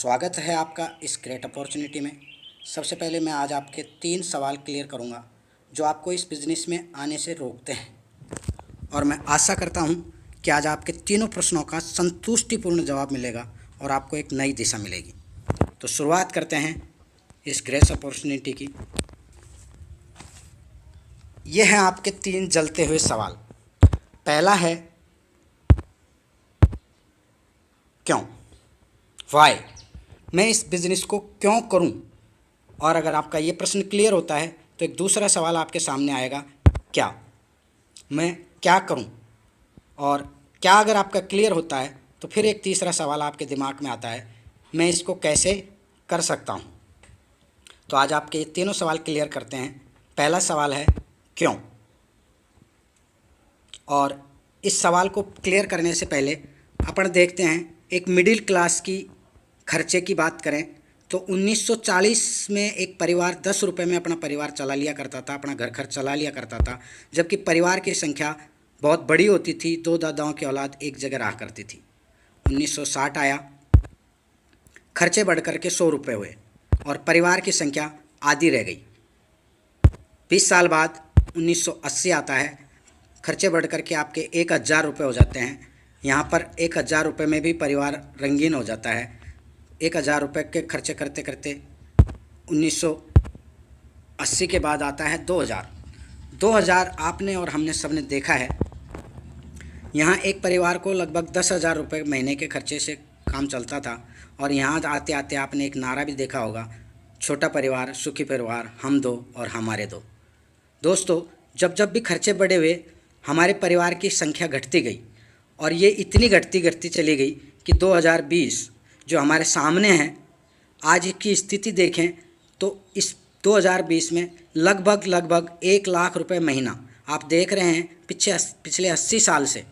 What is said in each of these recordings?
स्वागत है आपका इस ग्रेट अपॉर्चुनिटी में। सबसे पहले मैं आज आपके 3 सवाल क्लियर करूंगा जो आपको इस बिज़नेस में आने से रोकते हैं, और मैं आशा करता हूं कि आज आपके तीनों प्रश्नों का संतुष्टिपूर्ण जवाब मिलेगा और आपको एक नई दिशा मिलेगी। तो शुरुआत करते हैं इस ग्रेट अपॉर्चुनिटी की। ये हैं आपके 3 जलते हुए सवाल। पहला है क्यों, वाई, मैं इस बिज़नेस को क्यों करूं। और अगर आपका ये प्रश्न क्लियर होता है तो एक दूसरा सवाल आपके सामने आएगा, क्या, मैं क्या करूं। और क्या अगर आपका क्लियर होता है तो फिर एक तीसरा सवाल आपके दिमाग में आता है, मैं इसको कैसे कर सकता हूं। तो आज आपके ये तीनों सवाल क्लियर करते हैं। पहला सवाल है क्यों, और इस सवाल को क्लियर करने से पहले अपन देखते हैं एक मिडिल क्लास की खर्चे की बात करें तो 1940 में एक परिवार 10 रुपये में अपना परिवार चला लिया करता था, अपना घर खर्च चला लिया करता था, जबकि परिवार की संख्या बहुत बड़ी होती थी। 2 दादाओं की औलाद एक जगह रहा करती थी। 1960 आया, खर्चे बढ़ कर के 100 रुपये हुए और परिवार की संख्या आधी रह गई। 20 साल बाद 1980 आता है, खर्चे बढ़ कर के आपके 1000 रुपये हो जाते हैं। यहाँ पर 1000 रुपये में भी परिवार रंगीन हो जाता है। 1000 रुपये के खर्चे करते करते 1980 के बाद आता है 2000। आपने और हमने सबने देखा है, यहाँ एक परिवार को लगभग 10,000 रुपये महीने के खर्चे से काम चलता था। और यहाँ आते आते आपने एक नारा भी देखा होगा, छोटा परिवार सुखी परिवार, हम दो और हमारे दो। दोस्तों, जब जब भी खर्चे बढ़े हुए हमारे परिवार की संख्या घटती गई, और ये इतनी घटती चली गई कि 2020 जो हमारे सामने है, आज की स्थिति देखें तो इस 2020 में लगभग 1 लाख रुपए महीना आप देख रहे हैं। पिछले 80 साल से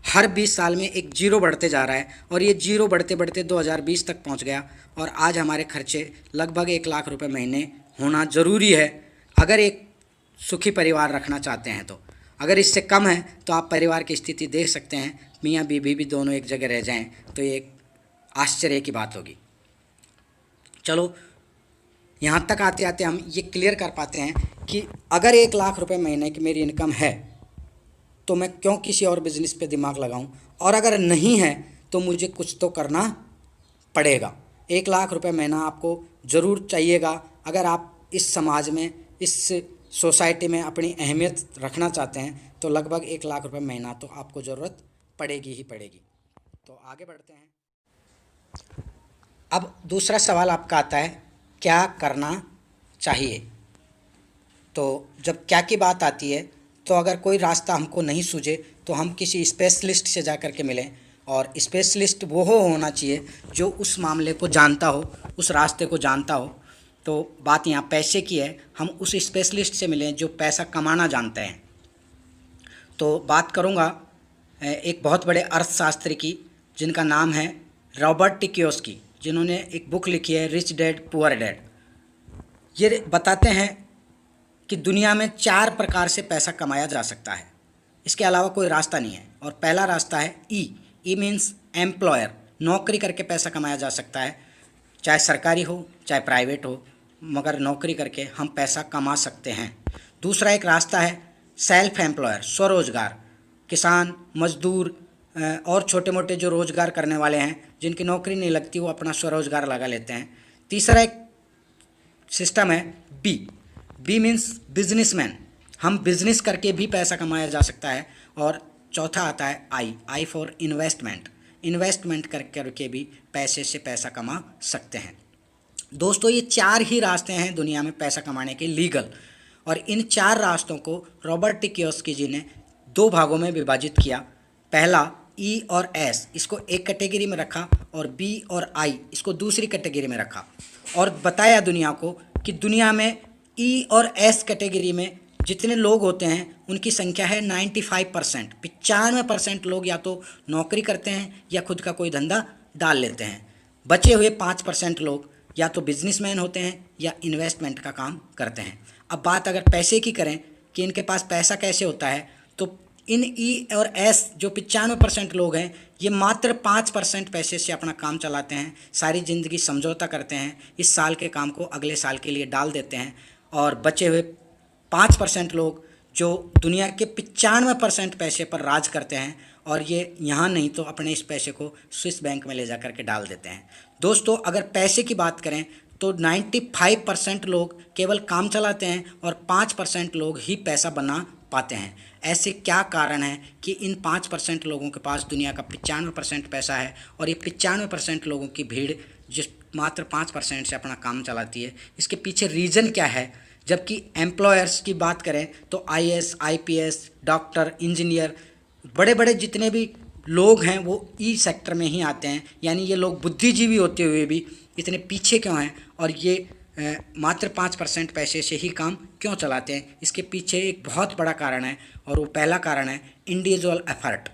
हर 20 साल में एक जीरो बढ़ते जा रहा है, और ये जीरो बढ़ते बढ़ते 2020 तक पहुंच गया। और आज हमारे खर्चे लगभग 1 लाख रुपए महीने होना ज़रूरी है अगर एक सुखी परिवार रखना चाहते हैं। तो अगर इससे कम है तो आप परिवार की स्थिति देख सकते हैं, मियाँ बीवी भी दोनों एक जगह रह जाएं तो ये एक आश्चर्य की बात होगी। चलो, यहाँ तक आते आते हम ये क्लियर कर पाते हैं कि अगर 1 लाख रुपए महीने की मेरी इनकम है तो मैं क्यों किसी और बिज़नेस पे दिमाग लगाऊं, और अगर नहीं है तो मुझे कुछ तो करना पड़ेगा। 1 लाख रुपए महीना आपको ज़रूर चाहिएगा अगर आप इस समाज में, इस सोसाइटी में अपनी अहमियत रखना चाहते हैं। तो लगभग 1 लाख रुपए महीना तो आपको ज़रूरत पड़ेगी ही पड़ेगी। तो आगे बढ़ते हैं। अब दूसरा सवाल आपका आता है, क्या करना चाहिए। तो जब क्या की बात आती है तो अगर कोई रास्ता हमको नहीं सूझे तो हम किसी स्पेशलिस्ट से जा कर के मिलें, और स्पेशलिस्ट वो होना चाहिए जो उस मामले को जानता हो, उस रास्ते को जानता हो। तो बात यहाँ पैसे की है, हम उस स्पेशलिस्ट से मिलें जो पैसा कमाना जानते हैं। तो बात करूँगा एक बहुत बड़े अर्थशास्त्री की, जिनका नाम है रॉबर्ट टी कियोसाकी, जिन्होंने एक बुक लिखी है रिच डैड पुअर डैड। ये बताते हैं कि दुनिया में 4 प्रकार से पैसा कमाया जा सकता है, इसके अलावा कोई रास्ता नहीं है। और पहला रास्ता है ई मीन्स एम्प्लॉयर, नौकरी करके पैसा कमाया जा सकता है, चाहे सरकारी हो चाहे प्राइवेट हो, मगर नौकरी करके हम पैसा कमा सकते हैं। दूसरा एक रास्ता है सेल्फ एम्प्लॉयर, स्वरोजगार, किसान, मजदूर और छोटे मोटे जो रोज़गार करने वाले हैं जिनकी नौकरी नहीं लगती, वो अपना स्वरोजगार लगा लेते हैं। तीसरा एक सिस्टम है बी मीन्स बिजनेसमैन, हम बिजनेस करके भी पैसा कमाया जा सकता है। और चौथा आता है आई फॉर इन्वेस्टमेंट करके भी पैसे से पैसा कमा सकते हैं। दोस्तों, ये 4 ही रास्ते हैं दुनिया में पैसा कमाने के लीगल, और इन 4 रास्तों को रॉबर्ट टी कियोसाकी जी ने 2 भागों में विभाजित किया। पहला ई और एस, इसको एक कैटेगरी में रखा, और बी और आई इसको दूसरी कैटेगरी में रखा, और बताया दुनिया को कि दुनिया में ई और एस कैटेगरी में जितने लोग होते हैं उनकी संख्या है 95%। 95% लोग या तो नौकरी करते हैं या खुद का कोई धंधा डाल लेते हैं। बचे हुए 5% लोग या तो बिजनेसमैन होते हैं या इन्वेस्टमेंट का काम करते हैं। अब बात अगर पैसे की करें कि इनके पास पैसा कैसे होता है, तो इन ई और एस जो 95% लोग हैं, ये मात्र 5% पैसे से अपना काम चलाते हैं, सारी ज़िंदगी समझौता करते हैं, इस साल के काम को अगले साल के लिए डाल देते हैं, और बचे हुए 5% लोग जो दुनिया के 95% पैसे पर राज करते हैं, और ये यहाँ नहीं तो अपने इस पैसे को स्विस बैंक में ले जा कर के डाल देते हैं। दोस्तों, अगर पैसे की बात करें तो 95% लोग केवल काम चलाते हैं और 5% लोग ही पैसा बना पाते हैं। ऐसे क्या कारण है कि इन 5% लोगों के पास दुनिया का 95% पैसा है, और ये 95% लोगों की भीड़ जिस मात्र 5% से अपना काम चलाती है? इसके पीछे रीज़न क्या है? जबकि एम्प्लॉयर्स की बात करें तो आईएएस, आईपीएस, डॉक्टर, इंजीनियर, बड़े बड़े जितने भी लोग हैं वो ई सेक्टर में ही आते हैं। यानी ये लोग बुद्धिजीवी होते हुए भी इतने पीछे क्यों हैं, और ये मात्र 5% पैसे से ही काम क्यों चलाते हैं? इसके पीछे एक बहुत बड़ा कारण है, और वो पहला कारण है इंडिविजुअल एफर्ट।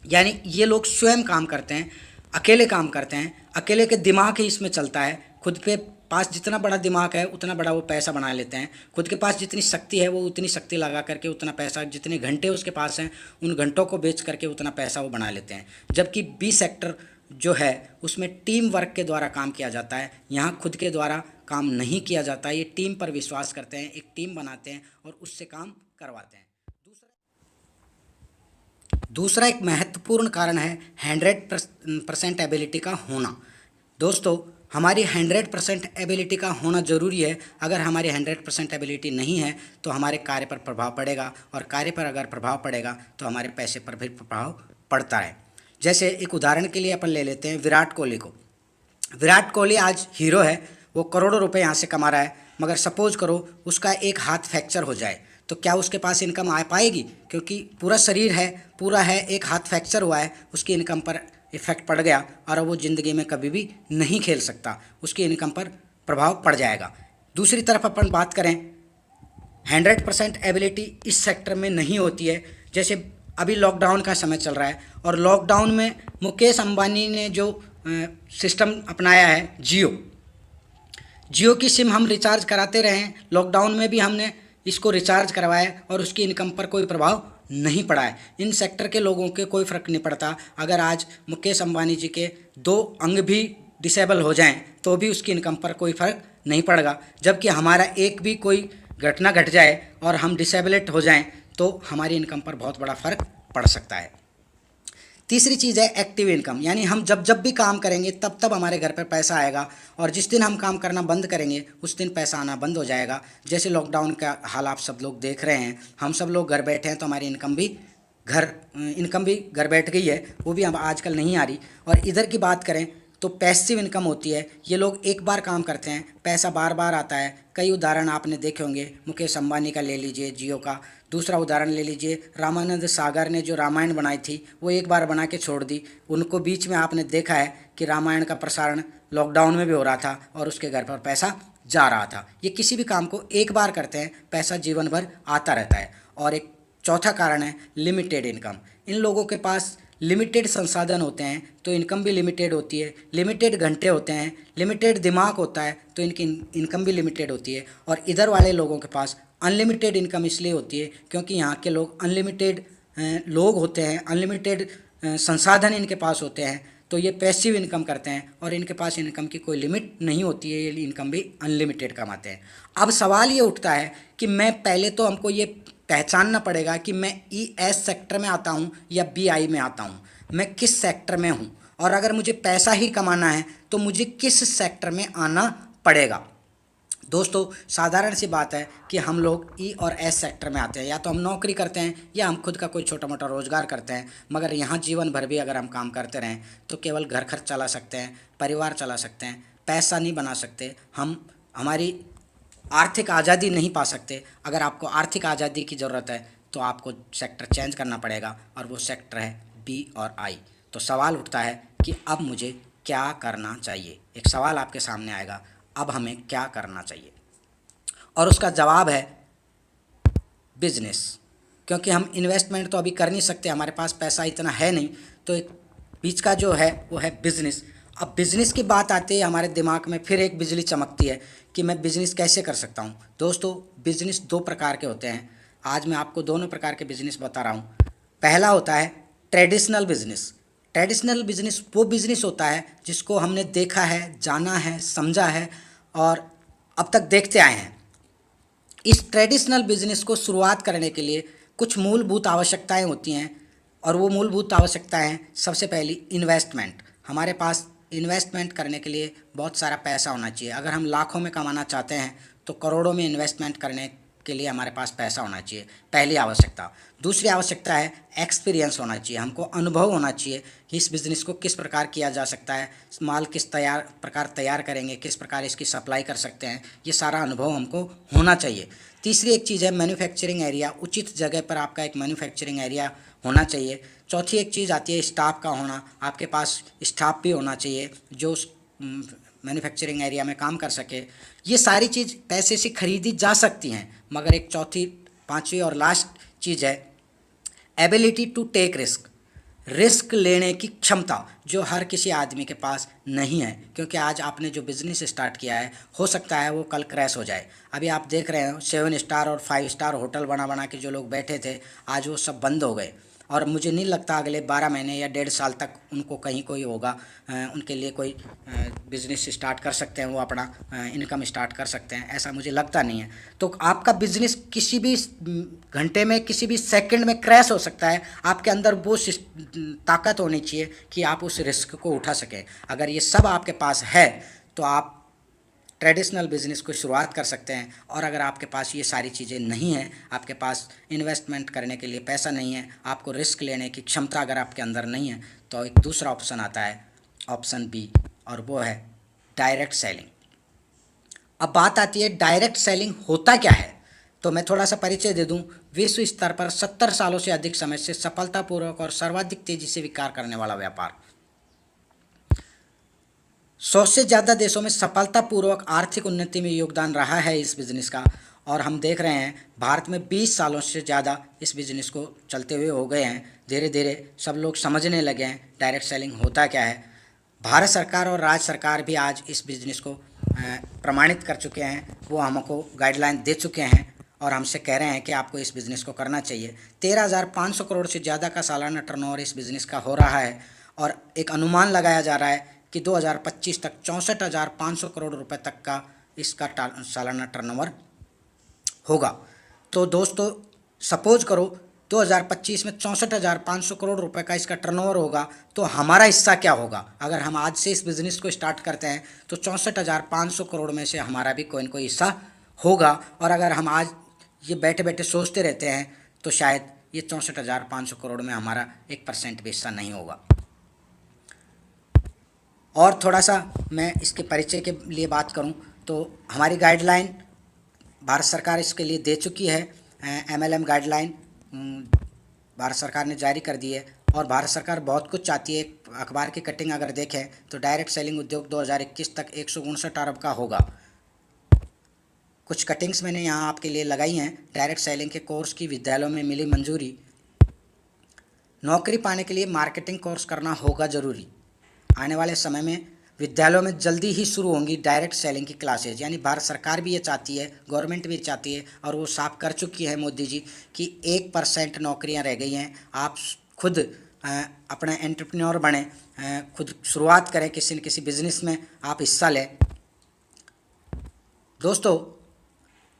यानी ये लोग स्वयं काम करते हैं, अकेले काम करते हैं, अकेले के दिमाग ही इसमें चलता है। खुद पे पास जितना बड़ा दिमाग है उतना बड़ा वो पैसा बना लेते हैं। खुद के पास जितनी शक्ति है वो उतनी शक्ति लगा करके उतना पैसा, जितने घंटे उसके पास हैं उन घंटों को बेच करके उतना पैसा वो बना लेते हैं। जबकि बी सेक्टर जो है उसमें टीम वर्क के द्वारा काम किया जाता है। यहाँ खुद के द्वारा काम नहीं किया जाता, ये टीम पर विश्वास करते हैं, एक टीम बनाते हैं और उससे काम करवाते हैं। दूसरा एक महत्वपूर्ण कारण है 100% एबिलिटी का होना। दोस्तों, हमारी 100% एबिलिटी का होना ज़रूरी है। अगर हमारी 100% एबिलिटी नहीं है तो हमारे कार्य पर प्रभाव पड़ेगा, और कार्य पर अगर प्रभाव पड़ेगा तो हमारे पैसे पर भी प्रभाव पड़ता है। जैसे एक उदाहरण के लिए अपन ले लेते हैं विराट कोहली को। विराट कोहली आज हीरो है, वो करोड़ों रुपए यहाँ से कमा रहा है, मगर सपोज करो उसका एक हाथ फ्रैक्चर हो जाए तो क्या उसके पास इनकम आ पाएगी? क्योंकि पूरा शरीर है, पूरा है, एक हाथ फ्रैक्चर हुआ है, उसकी इनकम पर इफ़ेक्ट पड़ गया और अब वो ज़िंदगी में कभी भी नहीं खेल सकता, उसकी इनकम पर प्रभाव पड़ जाएगा। दूसरी तरफ अपन बात करें 100% एबिलिटी इस सेक्टर में नहीं होती है। जैसे अभी लॉकडाउन का समय चल रहा है, और लॉकडाउन में मुकेश अंबानी ने जो सिस्टम अपनाया है जियो की सिम हम रिचार्ज कराते रहे हैं, लॉकडाउन में भी हमने इसको रिचार्ज करवाया और उसकी इनकम पर कोई प्रभाव नहीं पड़ा है। इन सेक्टर के लोगों के कोई फ़र्क नहीं पड़ता। अगर आज मुकेश अंबानी जी के 2 अंग भी डिसेबल हो जाएं तो भी उसकी इनकम पर कोई फ़र्क नहीं पड़ेगा, जबकि हमारा एक भी कोई घटना घट जाए और हम डिसेबलेट हो जाएं तो हमारी इनकम पर बहुत बड़ा फ़र्क पड़ सकता है। तीसरी चीज़ है एक्टिव इनकम, यानी हम जब भी काम करेंगे तब हमारे घर पर पैसा आएगा, और जिस दिन हम काम करना बंद करेंगे उस दिन पैसा आना बंद हो जाएगा। जैसे लॉकडाउन का हाल आप सब लोग देख रहे हैं, हम सब लोग घर बैठे हैं तो हमारी इनकम भी घर बैठ गई है, वो भी अब आजकल नहीं आ रही। और इधर की बात करें तो पैसिव इनकम होती है, ये लोग एक बार काम करते हैं, पैसा बार बार आता है। कई उदाहरण आपने देखे होंगे, मुकेश अंबानी का ले लीजिए, जियो का। दूसरा उदाहरण ले लीजिए, रामानंद सागर ने जो रामायण बनाई थी वो एक बार बना के छोड़ दी, उनको बीच में आपने देखा है कि रामायण का प्रसारण लॉकडाउन में भी हो रहा था और उसके घर पर पैसा जा रहा था। ये किसी भी काम को एक बार करते हैं, पैसा जीवन भर आता रहता है। और एक चौथा कारण है लिमिटेड इनकम। इन लोगों के पास लिमिटेड संसाधन होते हैं तो इनकम भी लिमिटेड होती है, लिमिटेड घंटे होते हैं, लिमिटेड दिमाग होता है तो इनकी इनकम भी लिमिटेड होती है। और इधर वाले लोगों के पास अनलिमिटेड इनकम इसलिए होती है क्योंकि यहाँ के लोग अनलिमिटेड लोग होते हैं, अनलिमिटेड संसाधन इनके पास होते हैं, तो ये पैसिव इनकम करते हैं और इनके पास इनकम की कोई लिमिट नहीं होती है, ये इनकम भी अनलिमिटेड कमाते हैं। अब सवाल ये उठता है कि मैं पहले तो हमको ये पहचानना पड़ेगा कि मैं ES सेक्टर में आता हूँ या BI में आता हूँ, मैं किस सेक्टर में हूँ, और अगर मुझे पैसा ही कमाना है तो मुझे किस सेक्टर में आना पड़ेगा। दोस्तों, साधारण सी बात है कि हम लोग E और S सेक्टर में आते हैं, या तो हम नौकरी करते हैं या हम खुद का कोई छोटा मोटा रोज़गार करते हैं, मगर यहाँ जीवन भर भी अगर हम काम करते रहें तो केवल घर खर्च चला सकते हैं, परिवार चला सकते हैं, पैसा नहीं बना सकते, हम हमारी आर्थिक आज़ादी नहीं पा सकते। अगर आपको आर्थिक आज़ादी की ज़रूरत है तो आपको सेक्टर चेंज करना पड़ेगा, और वो सेक्टर है B और I। तो सवाल उठता है कि अब मुझे क्या करना चाहिए। एक सवाल आपके सामने आएगा, अब हमें क्या करना चाहिए, और उसका जवाब है बिजनेस। क्योंकि हम इन्वेस्टमेंट तो अभी कर नहीं सकते, हमारे पास पैसा इतना है नहीं, तो एक बीच का जो है वो है बिजनेस। अब बिज़नेस की बात आती है हमारे दिमाग में फिर एक बिजली चमकती है कि मैं बिज़नेस कैसे कर सकता हूँ। दोस्तों, बिज़नेस 2 प्रकार के होते हैं। आज मैं आपको दोनों प्रकार के बिज़नेस बता रहा हूँ। पहला होता है ट्रेडिशनल बिज़नेस। ट्रेडिशनल बिजनेस वो बिजनेस होता है जिसको हमने देखा है, जाना है, समझा है और अब तक देखते आए हैं। इस ट्रेडिशनल बिजनेस को शुरुआत करने के लिए कुछ मूलभूत आवश्यकताएं होती हैं और वो मूलभूत आवश्यकताएं, सबसे पहली इन्वेस्टमेंट। हमारे पास इन्वेस्टमेंट करने के लिए बहुत सारा पैसा होना चाहिए। अगर हम लाखों में कमाना चाहते हैं तो करोड़ों में इन्वेस्टमेंट करने के लिए हमारे पास पैसा होना चाहिए, पहली आवश्यकता। दूसरी आवश्यकता है एक्सपीरियंस होना चाहिए, हमको अनुभव होना चाहिए कि इस बिज़नेस को किस प्रकार किया जा सकता है, माल किस प्रकार तैयार करेंगे, किस प्रकार इसकी सप्लाई कर सकते हैं, ये सारा अनुभव हमको होना चाहिए। तीसरी एक चीज़ है मैन्युफैक्चरिंग एरिया, उचित जगह पर आपका एक मैन्युफैक्चरिंग एरिया होना चाहिए। चौथी एक चीज़ आती है स्टाफ का होना, आपके पास स्टाफ भी होना चाहिए जो मैन्युफैक्चरिंग एरिया में काम कर सके। ये सारी चीज़ पैसे से खरीदी जा सकती हैं, मगर एक चौथी, पांचवी और लास्ट चीज़ है ability to take risk, risk लेने की क्षमता, जो हर किसी आदमी के पास नहीं है। क्योंकि आज आपने जो बिज़नेस स्टार्ट किया है, हो सकता है वो कल क्रैश हो जाए। अभी आप देख रहे हो 7 स्टार और 5 स्टार होटल बना बना के जो लोग बैठे थे, आज वो सब बंद हो गए और मुझे नहीं लगता अगले 12 महीने या 1.5 साल तक उनको कहीं कोई होगा, उनके लिए कोई बिज़नेस स्टार्ट कर सकते हैं, वो अपना इनकम स्टार्ट कर सकते हैं, ऐसा मुझे लगता नहीं है। तो आपका बिज़नेस किसी भी घंटे में, किसी भी सेकंड में क्रैश हो सकता है। आपके अंदर वो ताकत होनी चाहिए कि आप उस रिस्क को उठा सकें। अगर ये सब आपके पास है तो आप ट्रेडिशनल बिज़नेस को शुरुआत कर सकते हैं। और अगर आपके पास ये सारी चीज़ें नहीं हैं, आपके पास इन्वेस्टमेंट करने के लिए पैसा नहीं है, आपको रिस्क लेने की क्षमता अगर आपके अंदर नहीं है, तो एक दूसरा ऑप्शन आता है, ऑप्शन बी, और वो है डायरेक्ट सेलिंग। अब बात आती है डायरेक्ट सेलिंग होता क्या है, तो मैं थोड़ा सा परिचय दे दूं। विश्व स्तर पर 70 सालों से अधिक समय से सफलतापूर्वक और सर्वाधिक तेजी से विकास करने वाला व्यापार, 100 से ज़्यादा देशों में सफलतापूर्वक आर्थिक उन्नति में योगदान रहा है इस बिज़नेस का। और हम देख रहे हैं भारत में 20 सालों से ज़्यादा इस बिज़नेस को चलते हुए हो गए हैं। धीरे धीरे सब लोग समझने लगे हैं डायरेक्ट सेलिंग होता क्या है। भारत सरकार और राज्य सरकार भी आज इस बिज़नेस को प्रमाणित कर चुके हैं, वो हमको गाइडलाइन दे चुके हैं और हमसे कह रहे हैं कि आपको इस बिज़नेस को करना चाहिए। 13,500 करोड़ से ज़्यादा का सालाना टर्नओवर इस बिज़नेस का हो रहा है और एक अनुमान लगाया जा रहा है कि 2025 तक 64,500 करोड़ रुपए तक का इसका सालाना टर्नओवर होगा। तो दोस्तों सपोज करो 2025 में 64,500 करोड़ रुपए का इसका टर्नओवर होगा, तो हमारा हिस्सा क्या होगा। अगर हम आज से इस बिज़नेस को स्टार्ट करते हैं तो 64,500 करोड़ में से हमारा भी कोई न कोई हिस्सा होगा। और अगर हम आज ये बैठे बैठे सोचते रहते हैं तो शायद ये 64,500 करोड़ में हमारा 1% भी हिस्सा नहीं होगा। और थोड़ा सा मैं इसके परिचय के लिए बात करूं तो हमारी गाइडलाइन भारत सरकार इसके लिए दे चुकी है। MLM गाइडलाइन भारत सरकार ने जारी कर दी है और भारत सरकार बहुत कुछ चाहती है। अखबार की कटिंग अगर देखें तो डायरेक्ट सेलिंग उद्योग 2021 तक 159 अरब का होगा। कुछ कटिंग्स मैंने यहाँ आपके लिए लगाई हैं। डायरेक्ट सेलिंग के कोर्स की विद्यालयों में मिली मंजूरी, नौकरी पाने के लिए मार्केटिंग कोर्स करना होगा ज़रूरी। आने वाले समय में विद्यालयों में जल्दी ही शुरू होंगी डायरेक्ट सेलिंग की क्लासेज। यानी भारत सरकार भी ये चाहती है, गवर्नमेंट भी चाहती है और वो साफ कर चुकी है मोदी जी कि 1% नौकरियां रह गई हैं। आप खुद अपना एंटरप्रेन्योर बने, खुद शुरुआत करें, किसी न किसी बिजनेस में आप हिस्सा लें। दोस्तों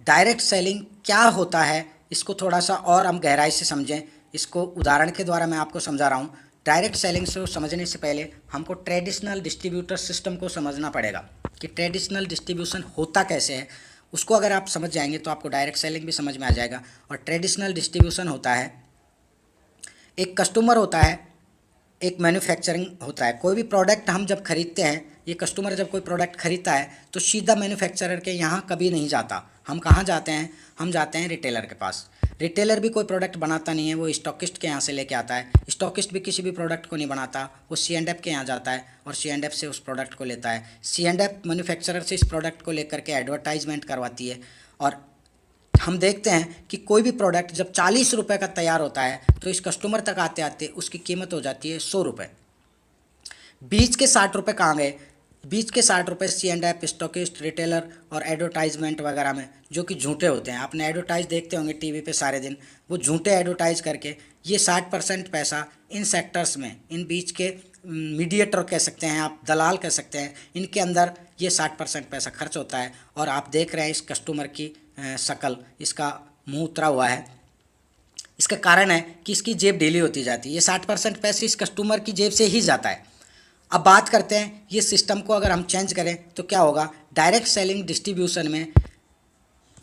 डायरेक्ट सेलिंग क्या होता है इसको थोड़ा सा और हम गहराई से समझें। इसको उदाहरण के द्वारा मैं आपको समझा रहा हूँ। डायरेक्ट सेलिंग से समझने से पहले हमको ट्रेडिशनल डिस्ट्रीब्यूटर सिस्टम को समझना पड़ेगा कि ट्रेडिशनल डिस्ट्रीब्यूशन होता कैसे है। उसको अगर आप समझ जाएंगे तो आपको डायरेक्ट सेलिंग भी समझ में आ जाएगा। और ट्रेडिशनल डिस्ट्रीब्यूशन होता है, एक कस्टमर होता है, एक मैन्युफैक्चरिंग होता है। कोई भी प्रोडक्ट हम जब खरीदते हैं, ये कस्टमर जब कोई प्रोडक्ट खरीदता है तो सीधा मैन्युफैक्चरर के यहाँ कभी नहीं जाता। हम कहाँ जाते हैं, हम जाते हैं रिटेलर के पास। रिटेलर भी कोई प्रोडक्ट बनाता नहीं है, वो स्टॉकिस्ट के यहाँ से लेके आता है। स्टॉकिस्ट भी किसी भी प्रोडक्ट को नहीं बनाता, वो C&F के यहाँ जाता है और C&F से उस प्रोडक्ट को लेता है। C&F मैन्युफैक्चरर से इस प्रोडक्ट को लेकर के एडवर्टाइजमेंट करवाती है। और हम देखते हैं कि कोई भी प्रोडक्ट जब 40 रुपये का तैयार होता है तो इस कस्टमर तक आते आते उसकी कीमत हो जाती है 100 रुपये। बीच के 60 रुपये कहाँ गए? बीच के 60 रुपये C&F, स्टॉकिस्ट, रिटेलर और एडवर्टाइजमेंट वगैरह में, जो कि झूठे होते हैं। आपने एडवर्टाइज देखते होंगे टीवी पे सारे दिन, वो झूठे एडवर्टाइज करके ये 60% पैसा इन सेक्टर्स में, इन बीच के मीडिएटर कह सकते हैं आप, दलाल कह सकते हैं, इनके अंदर ये 60% पैसा खर्च होता है। और आप देख रहे हैं इस कस्टमर की शक्ल, इसका मुंह उतरा हुआ है। इसका कारण है कि इसकी जेब ढीली होती जाती है। ये 60% पैसे इस कस्टमर की जेब से ही जाता है। अब बात करते हैं ये सिस्टम को अगर हम चेंज करें तो क्या होगा। डायरेक्ट सेलिंग डिस्ट्रीब्यूशन में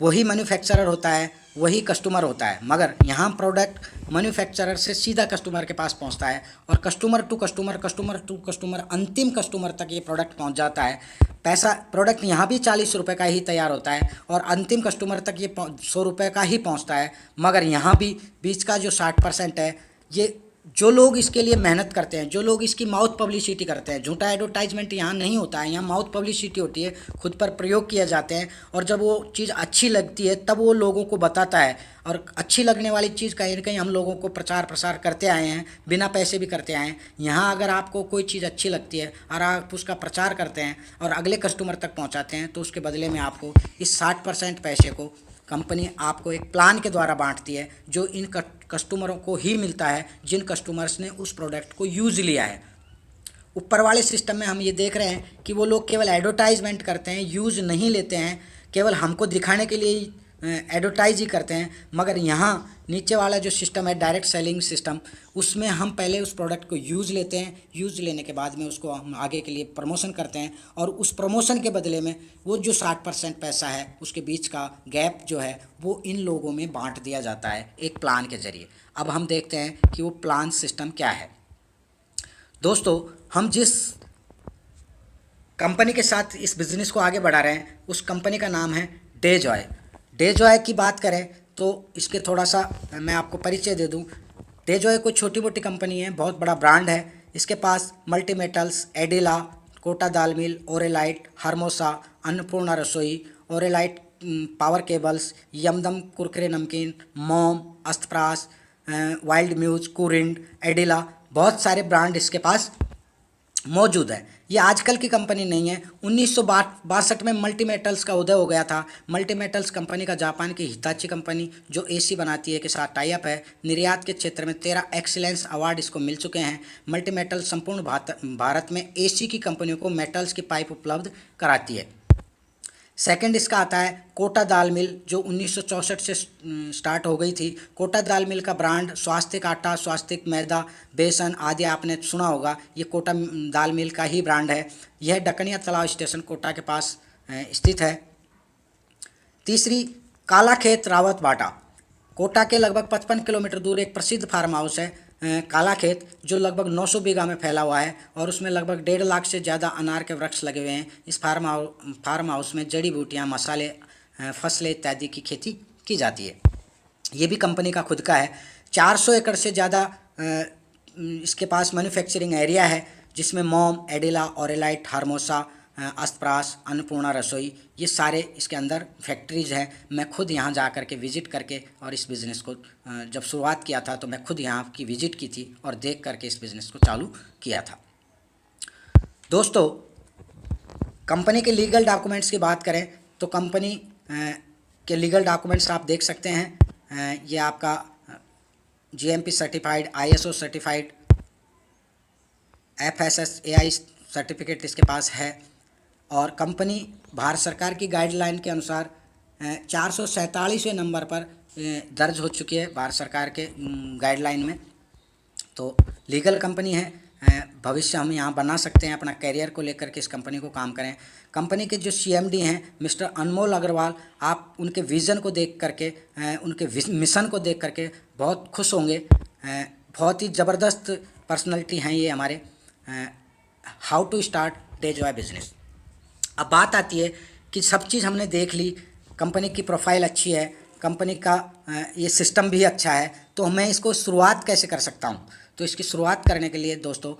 वही मैन्युफैक्चरर होता है, वही कस्टमर होता है, मगर यहाँ प्रोडक्ट मैन्युफैक्चरर से सीधा कस्टमर के पास पहुँचता है और customer to customer, customer to customer, अंतिम कस्टमर तक ये प्रोडक्ट पहुँच जाता है। पैसा प्रोडक्ट यहाँ भी 40 रुपये का ही तैयार होता है और अंतिम कस्टमर तक ये 100 रुपये का ही पहुँचता है। मगर यहाँ भी बीच का जो 60% है, ये जो लोग इसके लिए मेहनत करते हैं, जो लोग इसकी माउथ पब्लिसिटी करते हैं, झूठा एडवर्टाइजमेंट यहाँ नहीं होता है, यहाँ माउथ पब्लिसिटी होती है, खुद पर प्रयोग किए जाते हैं और जब वो चीज़ अच्छी लगती है तब वो लोगों को बताता है। और अच्छी लगने वाली चीज़ कहीं ना कहीं हम लोगों को प्रचार प्रसार करते आए हैं, बिना पैसे भी करते आए हैं। यहाँ अगर आपको कोई चीज़ अच्छी लगती है और आप उसका प्रचार करते हैं और अगले कस्टमर तक पहुँचाते हैं तो उसके बदले में आपको इस 60% पैसे को कंपनी आपको एक प्लान के द्वारा बांटती है, जो इन कस्टमरों को ही मिलता है जिन कस्टमर्स ने उस प्रोडक्ट को यूज़ लिया है। ऊपर वाले सिस्टम में हम ये देख रहे हैं कि वो लोग केवल एडवर्टाइजमेंट करते हैं, यूज़ नहीं लेते हैं, केवल हमको दिखाने के लिए ही एडवर्टाइज ही करते हैं। मगर यहाँ नीचे वाला जो सिस्टम है डायरेक्ट सेलिंग सिस्टम, उसमें हम पहले उस प्रोडक्ट को यूज़ लेते हैं, यूज़ लेने के बाद में उसको हम आगे के लिए प्रमोशन करते हैं और उस प्रमोशन के बदले में वो जो 60% पैसा है उसके बीच का गैप जो है वो इन लोगों में बांट दिया जाता है एक प्लान के ज़रिए। अब हम देखते हैं कि वो प्लान सिस्टम क्या है। दोस्तों, हम जिस कंपनी के साथ इस बिज़नेस को आगे बढ़ा रहे हैं उस कंपनी का नाम है डेजॉय। डेजॉय की बात करें तो इसके थोड़ा सा मैं आपको परिचय दे दूं। डेजॉय कोई छोटी मोटी कंपनी है, बहुत बड़ा ब्रांड है। इसके पास मल्टी मेटल्स, एडिला, कोटा दाल मिल, ओरेलाइट, हर्मोसा, अन्नपूर्णा रसोई, ओरेलाइट पावर केबल्स, यमदम कुरकुरे नमकीन, मोम, अस्तप्रास, वाइल्ड म्यूज, कुरिंड, एडिला, बहुत सारे ब्रांड इसके पास मौजूद है। ये आजकल की कंपनी नहीं है। 1962 में मल्टी मेटल्स का उदय हो गया था। मल्टी मेटल्स कंपनी का जापान की हिताची कंपनी जो एसी बनाती है के साथ टाई अप है। निर्यात के क्षेत्र में 13 एक्सीलेंस अवार्ड इसको मिल चुके हैं। मल्टी मेटल संपूर्ण भारत में एसी की कंपनियों को मेटल्स की पाइप उपलब्ध कराती है। सेकंड इसका आता है कोटा दाल मिल, जो 1964 से स्टार्ट हो गई थी। कोटा दाल मिल का ब्रांड स्वास्तिक आटा, स्वास्तिक मैदा, बेसन आदि आपने सुना होगा। ये कोटा दाल मिल का ही ब्रांड है। यह डकनिया तालाब स्टेशन कोटा के पास स्थित है। तीसरी काला खेत रावत बाटा, कोटा के लगभग 55 किलोमीटर दूर एक प्रसिद्ध फार्म हाउस है काला खेत, जो लगभग 900 बीघा में फैला हुआ है और उसमें लगभग 1.5 लाख से ज़्यादा अनार के वृक्ष लगे हुए हैं। इस फार्म हाउस में जड़ी बूटियाँ, मसाले, फसलें इत्यादि की खेती की जाती है। ये भी कंपनी का खुद का है। 400 एकड़ से ज़्यादा इसके पास मैन्युफैक्चरिंग एरिया है, जिसमें मोम, एडिला, ओरेलाइट, हार्मोसा, अस्तप्रास, अन्नपूर्णा रसोई, ये सारे इसके अंदर फैक्ट्रीज हैं। मैं खुद यहाँ जा कर के विज़िट करके और इस बिज़नेस को जब शुरुआत किया था तो मैं खुद यहाँ की विज़िट की थी और देख करके इस बिज़नेस को चालू किया था। दोस्तों, कंपनी के लीगल डॉक्यूमेंट्स की बात करें तो कंपनी के लीगल डॉक्यूमेंट्स आप देख सकते हैं। ये आपका GMP certified, ISO certified, FSSAI certificate इसके पास है और कंपनी भारत सरकार की गाइडलाइन के अनुसार 447वें नंबर पर दर्ज हो चुकी है भारत सरकार के गाइडलाइन में। तो लीगल कंपनी है। भविष्य हम यहाँ बना सकते हैं, अपना कैरियर को लेकर के इस कंपनी को काम करें। कंपनी के जो CMD हैं मिस्टर अनमोल अग्रवाल, आप उनके विज़न को देख करके, उनके मिशन को देख करके बहुत खुश होंगे। बहुत ही ज़बरदस्त पर्सनैलिटी हैं ये हमारे। How to start Dejoy business. अब बात आती है कि सब चीज़ हमने देख ली, कंपनी की प्रोफाइल अच्छी है, कंपनी का ये सिस्टम भी अच्छा है, तो मैं इसको शुरुआत कैसे कर सकता हूँ। तो इसकी शुरुआत करने के लिए दोस्तों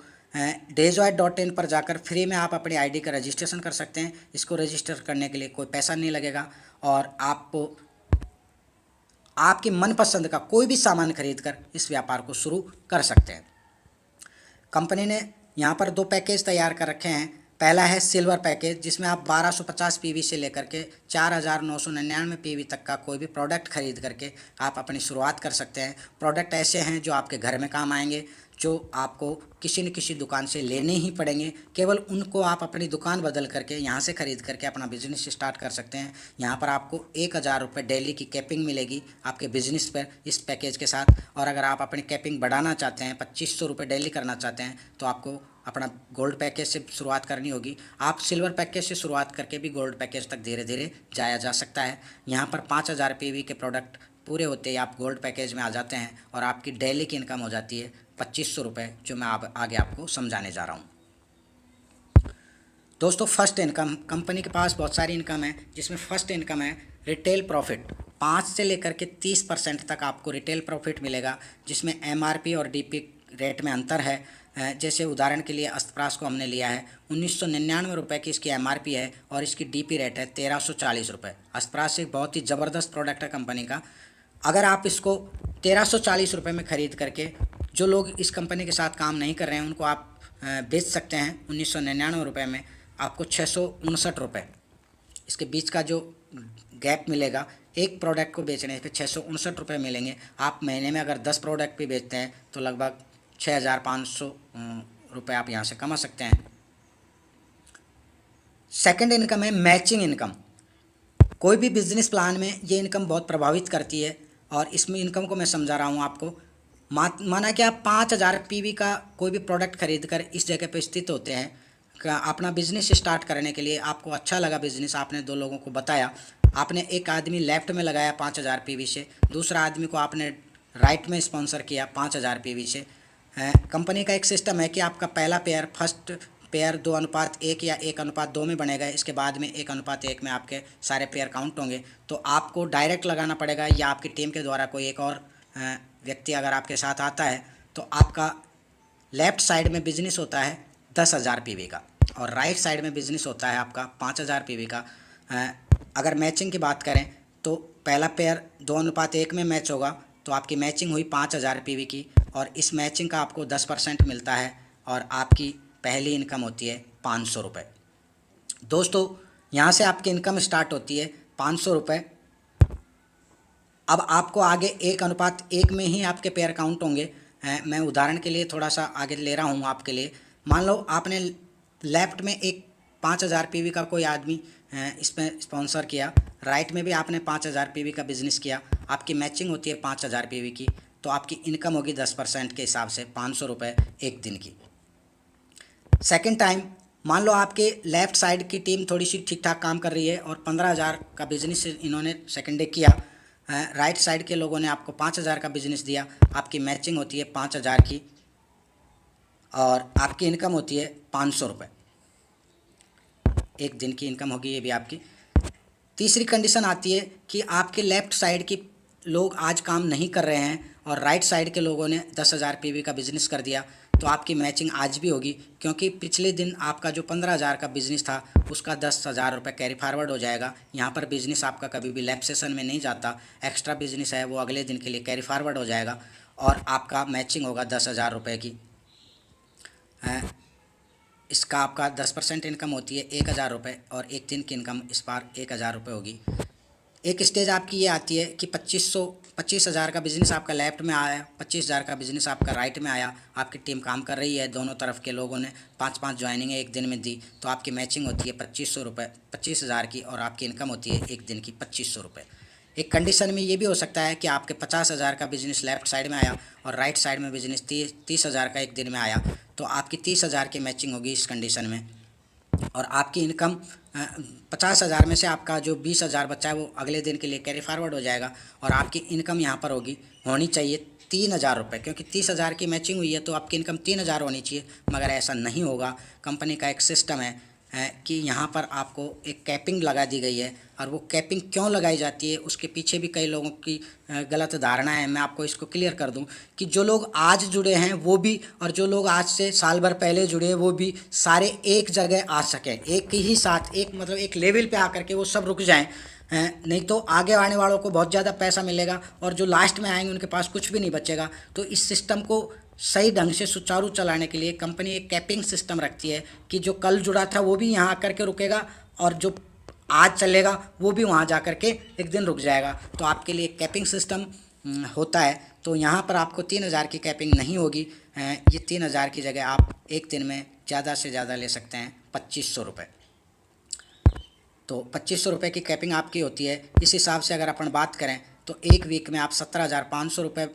dejoy.in पर जाकर फ्री में आप अपनी ID का रजिस्ट्रेशन कर सकते हैं। इसको रजिस्टर करने के लिए कोई पैसा नहीं लगेगा और आपको आपकी मनपसंद का कोई भी सामान खरीद कर इस व्यापार को शुरू कर सकते हैं। कंपनी ने यहाँ पर 2 पैकेज तैयार कर रखे हैं। पहला है सिल्वर पैकेज, जिसमें आप 1250 पीवी से लेकर के 4999 पीवी तक का कोई भी प्रोडक्ट खरीद करके आप अपनी शुरुआत कर सकते हैं। प्रोडक्ट ऐसे हैं जो आपके घर में काम आएंगे, जो आपको किसी न किसी दुकान से लेने ही पड़ेंगे, केवल उनको आप अपनी दुकान बदल करके यहाँ से ख़रीद करके अपना बिजनेस स्टार्ट कर सकते हैं। यहाँ पर आपको 1000 रुपये डेली की कैपिंग मिलेगी आपके बिजनेस पर इस पैकेज के साथ। और अगर आप अपनी कैपिंग बढ़ाना चाहते हैं, 2500 रुपये डेली करना चाहते हैं, तो आपको अपना गोल्ड पैकेज से शुरुआत करनी होगी। आप सिल्वर पैकेज से शुरुआत करके भी गोल्ड पैकेज तक धीरे धीरे जाया जा सकता है। यहाँ पर 5000 पीवी के प्रोडक्ट पूरे होते ही आप गोल्ड पैकेज में आ जाते हैं और आपकी डेली की इनकम हो जाती है 2500 रुपये, जो मैं आगे आपको समझाने जा रहा हूँ। दोस्तों, फर्स्ट इनकम, कंपनी के पास बहुत सारी इनकम है, जिसमें फर्स्ट इनकम है रिटेल प्रॉफिट। 5 से लेकर के 30% तक आपको रिटेल प्रॉफिट मिलेगा, जिसमें MRP और DP रेट में अंतर है। जैसे उदाहरण के लिए अस्तप्रास को हमने लिया है, 1999 रुपये की इसकी MRP है और इसकी DP रेट है 1340 रुपये। अस्तप्रास एक बहुत ही ज़बरदस्त प्रोडक्ट है कंपनी का। अगर आप इसको 1340 रुपये में ख़रीद करके, जो लोग इस कंपनी के साथ काम नहीं कर रहे हैं उनको आप बेच सकते हैं 1999 रुपये में। आपको 659 रुपये इसके बीच का जो गैप मिलेगा, एक प्रोडक्ट को बेचने पे 659 रुपये मिलेंगे। आप महीने में अगर 10 प्रोडक्ट भी बेचते हैं तो लगभग 6500 रुपये आप यहाँ से कमा सकते हैं। सेकंड इनकम है मैचिंग इनकम। कोई भी बिजनेस प्लान में ये इनकम बहुत प्रभावित करती है और इसमें इनकम को मैं समझा रहा हूँ आपको। माना कि आप 5000 पीवी का कोई भी प्रोडक्ट खरीद कर इस जगह पे स्थित होते हैं अपना बिजनेस स्टार्ट करने के लिए। आपको अच्छा लगा बिजनेस, आपने 2 लोगों को बताया, आपने एक आदमी लेफ्ट में लगाया 5000 पीवी से, दूसरा आदमी को आपने राइट में स्पॉन्सर किया 5000 पीवी से। कंपनी का एक सिस्टम है कि आपका पहला पेयर, फर्स्ट पेयर 2:1 या 1:2 में बनेगा। इसके बाद में 1:1 में आपके सारे पेयर काउंट होंगे। तो आपको डायरेक्ट लगाना पड़ेगा या आपकी टीम के द्वारा कोई एक और व्यक्ति अगर आपके साथ आता है, तो आपका लेफ़्ट साइड में बिजनेस होता है 10,000 पीवी का और राइट साइड में बिजनेस होता है आपका 5000 पीवी का। अगर मैचिंग की बात करें तो पहला पेयर 2:1 में मैच होगा, तो आपकी मैचिंग हुई 5000 पीवी की और इस मैचिंग का आपको 10% मिलता है और आपकी पहली इनकम होती है 500 रुपये। दोस्तों, यहाँ से आपकी इनकम स्टार्ट होती है 500 रुपये। अब आपको आगे 1:1 में ही आपके पेयर काउंट होंगे। मैं उदाहरण के लिए थोड़ा सा आगे ले रहा हूँ आपके लिए। मान लो आपने लेफ्ट में एक 5000 पीवी का कोई आदमी इसमें स्पॉन्सर किया, राइट में भी आपने 5000 पीवी का बिज़नेस किया, आपकी मैचिंग होती है 5000 पीवी की, तो आपकी इनकम होगी 10% के हिसाब से 500 रुपये एक दिन की। सेकंड टाइम, मान लो आपके लेफ़्ट साइड की टीम थोड़ी सी ठीक ठाक काम कर रही है और 15,000 का बिज़नेस इन्होंने सेकंड डे किया। राइट साइड के लोगों ने आपको 5,000 का बिज़नेस दिया, आपकी मैचिंग होती है 5,000 की और आपकी इनकम होती है 500 रुपये एक दिन की इनकम होगी ये भी आपकी। तीसरी कंडीशन आती है कि आपके लेफ़्ट साइड की लोग आज काम नहीं कर रहे हैं और राइट साइड के लोगों ने 10,000 पीवी का बिज़नेस कर दिया, तो आपकी मैचिंग आज भी होगी, क्योंकि पिछले दिन आपका जो 15,000 का बिज़नेस था उसका 10,000 रुपये कैरी फॉरवर्ड हो जाएगा। यहाँ पर बिज़नेस आपका कभी भी लेफ्ट सेशन में नहीं जाता, एक्स्ट्रा बिज़नेस है वो अगले दिन के लिए कैरी फॉरवर्ड हो जाएगा और आपका मैचिंग होगा 10,000 रुपये की। इसका आपका 10% इनकम होती है 1,000 रुपये और एक दिन की इनकम इस बार 1,000 रुपये होगी। एक स्टेज आपकी ये आती है कि 25,000 का बिज़नेस आपका लेफ्ट में आया, 25,000 का बिज़नेस आपका राइट में आया, आपकी टीम काम कर रही है, दोनों तरफ के लोगों ने 5-5 ज्वाइनिंग एक दिन में दी, तो आपकी मैचिंग होती है 2500 रुपये 25,000 की और आपकी इनकम होती है एक दिन की 2500 रुपये। एक कंडीशन में ये भी हो सकता है कि आपके 50,000 का बिज़नेस लेफ्ट साइड में आया और राइट साइड में बिज़नेस 30,000 का एक दिन में आया, तो आपकी 30,000 की मैचिंग होगी इस कंडीशन में और आपकी इनकम 50,000 में से आपका जो 20,000 बचा है वो अगले दिन के लिए कैरी फॉरवर्ड हो जाएगा और आपकी इनकम यहाँ पर होनी चाहिए 3,000 रुपये, क्योंकि 30,000 की मैचिंग हुई है तो आपकी इनकम 3,000 होनी चाहिए, मगर ऐसा नहीं होगा। कंपनी का एक सिस्टम है कि यहाँ पर आपको एक कैपिंग लगा दी गई है और वो कैपिंग क्यों लगाई जाती है उसके पीछे भी कई लोगों की गलत धारणा है। मैं आपको इसको क्लियर कर दूं कि जो लोग आज जुड़े हैं वो भी और जो लोग आज से साल भर पहले जुड़े हैं वो भी सारे एक जगह आ सकें, एक ही साथ, एक मतलब एक लेवल पे आकर के वो सब रुक जाएं। नहीं तो आगे आने वालों को बहुत ज़्यादा पैसा मिलेगा और जो लास्ट में आएंगे उनके पास कुछ भी नहीं बचेगा। तो इस सिस्टम को सही ढंग से सुचारू चलाने के लिए कंपनी एक कैपिंग सिस्टम रखती है कि जो कल जुड़ा था वो भी यहाँ आकर के रुकेगा और जो आज चलेगा वो भी वहाँ जा कर के एक दिन रुक जाएगा। तो आपके लिए कैपिंग सिस्टम होता है। तो यहाँ पर आपको 3,000 की कैपिंग नहीं होगी। ये 3,000 की जगह आप एक दिन में ज़्यादा से ज़्यादा ले सकते हैं 2,500 रुपये। तो 2,500 रुपये की कैपिंग आपकी होती है। इस हिसाब से अगर अपन बात करें तो एक वीक में आप 17,500 रुपये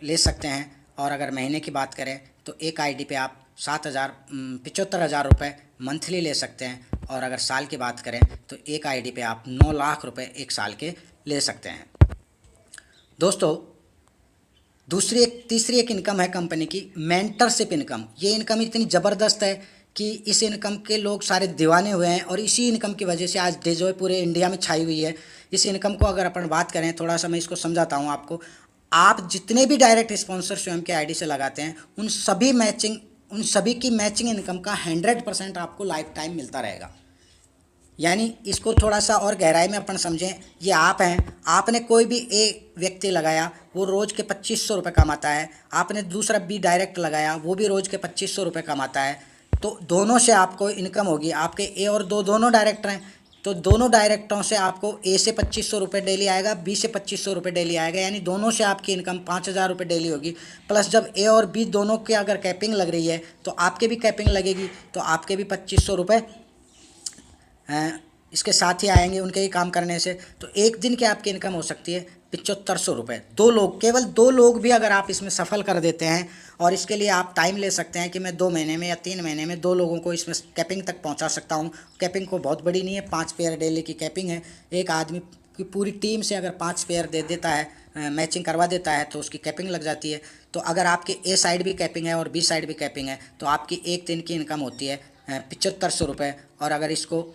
ले सकते हैं। और अगर महीने की बात करें तो एक आईडी पे आप 75,000 रुपये मंथली ले सकते हैं। और अगर साल की बात करें तो एक आईडी पे आप 9 लाख रुपए एक साल के ले सकते हैं। दोस्तों, तीसरी एक इनकम है कंपनी की, मेंटरशिप इनकम। ये इनकम इतनी ज़बरदस्त है कि इस इनकम के लोग सारे दीवाने हुए हैं और इसी इनकम की वजह से आज डेजॉय पूरे इंडिया में छाई हुई है। इस इनकम को अगर अपन बात करें, थोड़ा सा मैं इसको समझाता हूँ आपको। आप जितने भी डायरेक्ट स्पॉन्सर स्वयं के आईडी से लगाते हैं उन सभी की मैचिंग इनकम का 100% आपको लाइफ टाइम मिलता रहेगा। यानी इसको थोड़ा सा और गहराई में अपन समझें। ये आप हैं, आपने कोई भी ए व्यक्ति लगाया वो रोज़ के 2,500 रुपये कमाता है। आपने दूसरा बी डायरेक्ट लगाया वो भी रोज़ के 2,500 रुपये कमाता है। तो दोनों से आपको इनकम होगी। आपके ए और दोनों डायरेक्टर हैं, तो दोनों डायरेक्टरों से आपको ए से 2,500 रुपये डेली आएगा, बी से 2,500 रुपये डेली आएगा। यानी दोनों से आपकी इनकम 5,000 रुपये डेली होगी। प्लस जब ए और बी दोनों के अगर कैपिंग लग रही है तो आपके भी कैपिंग लगेगी, तो आपके भी 2,500 रुपये इसके साथ ही आएंगे उनके ही काम करने से। तो एक दिन की आपकी इनकम हो सकती है 7,500 रुपये। केवल 2 लोग भी अगर आप इसमें सफल कर देते हैं, और इसके लिए आप टाइम ले सकते हैं कि मैं 2 महीने में या 3 महीने में 2 लोगों को इसमें कैपिंग तक पहुंचा सकता हूं। कैपिंग को बहुत बड़ी नहीं है, 5 पेयर डेली की कैपिंग है। एक आदमी की पूरी टीम से अगर 5 पेयर दे देता है, मैचिंग करवा देता है, तो उसकी कैपिंग लग जाती है। तो अगर आपके ए साइड भी कैपिंग है और बी साइड भी कैपिंग है तो आपकी एक दिन की इनकम होती है 7,500 रुपये। और अगर इसको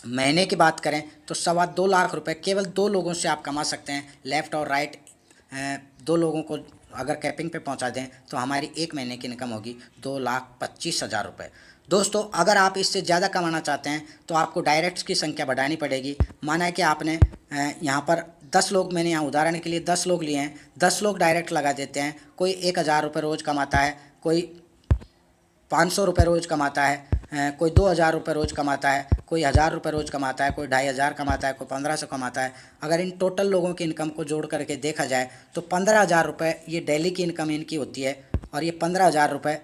महीने की बात करें तो 2.25 लाख रुपए केवल 2 लोगों से आप कमा सकते हैं। लेफ़्ट और राइट 2 लोगों को अगर कैपिंग पे पहुंचा दें तो हमारी एक महीने की इनकम होगी 2,25,000 रुपये। दोस्तों, अगर आप इससे ज़्यादा कमाना चाहते हैं तो आपको डायरेक्ट्स की संख्या बढ़ानी पड़ेगी। माना है कि आपने यहाँ पर 10 लोग, मैंने यहाँ उदाहरण के लिए 10 लोग लिए हैं, 10 लोग डायरेक्ट लगा देते हैं। कोई 1,000 रुपये रोज़ कमाता है, कोई 500 रुपये रोज़ कमाता है, कोई 2,000 रुपये रोज़ कमाता है, कोई 1,000 रुपये रोज़ कमाता है, कोई 2,500 कमाता है, कोई 1,500 कमाता है। अगर इन टोटल लोगों की इनकम को जोड़ करके देखा जाए तो 15,000 रुपये ये डेली की इनकम इनकी होती है। और ये 15,000 रुपये